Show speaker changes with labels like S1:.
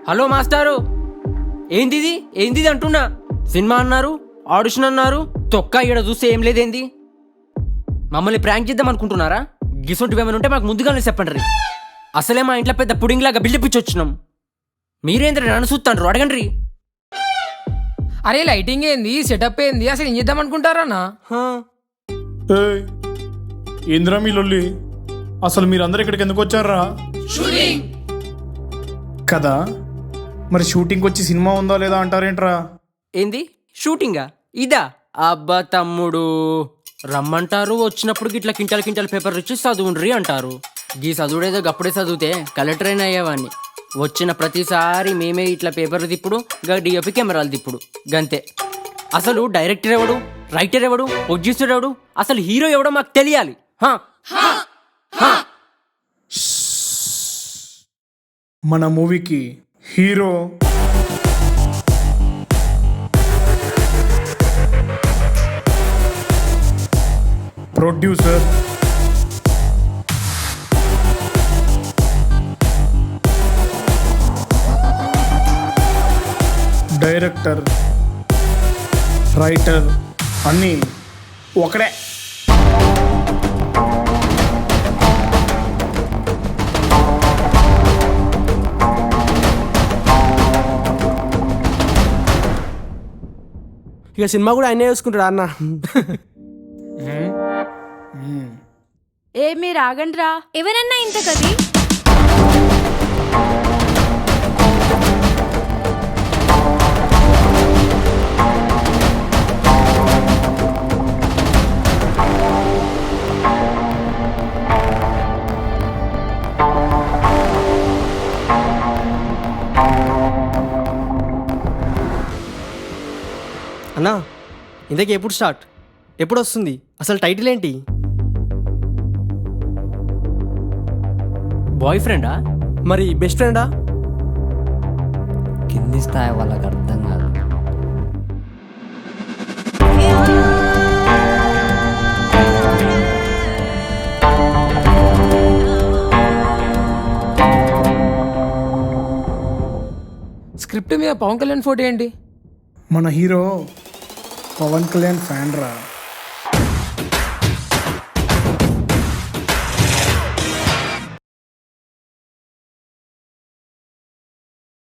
S1: Hello మాస్టారు, ఏందిది ఏందిది అంటున్నా. Cinema అన్నారు, ఆడిషన్ అన్నారు, తొక్క ఇక్కడ చూస్తే ఏం లేదేంది. మమ్మల్ని ప్రాంక్ చేద్దాం అనుకుంటున్నారా? గిసొంటివి ఏమైనా ఉంటే మాకు ముందుగానే చెప్పండి రీ. అసలే మా ఇంట్లో పెద్ద పుడింగ్ లాగా బిల్డప్ ఇచ్చి వచ్చినాం. మీరేంద్ర నన్ను చూస్తాండ్రు, అడగండి.
S2: అరే లైటింగ్ ఏంది, సెటప్ ఏంది, అసలు ఏం చేద్దాం అనుకుంటారా అన్న?
S3: ఏంద్రా మీ లొల్లి? అసలు మీరందరూ ఇక్కడికి ఎందుకు వచ్చారా? కదా మరి షూటింగ్కి వచ్చి సినిమా ఉందా లేదా అంటారేంట్రా?
S1: ఏంది షూటింగా? ఇదా? అబ్బా తమ్ముడు, రమ్మంటారు, వచ్చినప్పుడు ఇట్లా కింటాల్ కింటాల్ పేపర్ ఇచ్చి చదువుండ్రి అంటారు. గీ చదువుడేదో గప్పుడే చదివితే కలెక్టర్ అయినా అయ్యేవాడిని. వచ్చిన ప్రతిసారి మేమే ఇట్లా పేపర్లు తిప్పుడు, డిఎఫ్ కెమెరాలు తిప్పుడు, గంతే. అసలు డైరెక్టర్ ఎవడు, రైటర్ ఎవడు, ప్రొడ్యూసర్ ఎవడు, అసలు హీరో ఎవడో మాకు తెలియాలి.
S3: మన మూవీకి హీరో ప్రొడ్యూసర్ డైరెక్టర్ రైటర్ అన్నీ ఒకడే.
S4: ఇక సినిమా కూడా ఆయనే చూసుకుంటాడు అన్న.
S5: ఏ మీరు ఆగండ్రా, ఎవరన్నా ఇంత కది.
S4: అన్నా ఇంతకీ ఎప్పుడు స్టార్ట్, ఎప్పుడు వస్తుంది, అసలు టైటిల్ ఏంటి?
S1: బాయ్ ఫ్రెండా?
S4: మరి బెస్ట్ ఫ్రెండా?
S6: కింది స్థాయి వాళ్ళకి అర్థం కాదు.
S2: స్క్రిప్ట్ మీద పవన్ కళ్యాణ్ ఫోటో ఏంటి?
S3: మన హీరో పవన్ కళ్యాణ్ ఫ్యాన్ రా.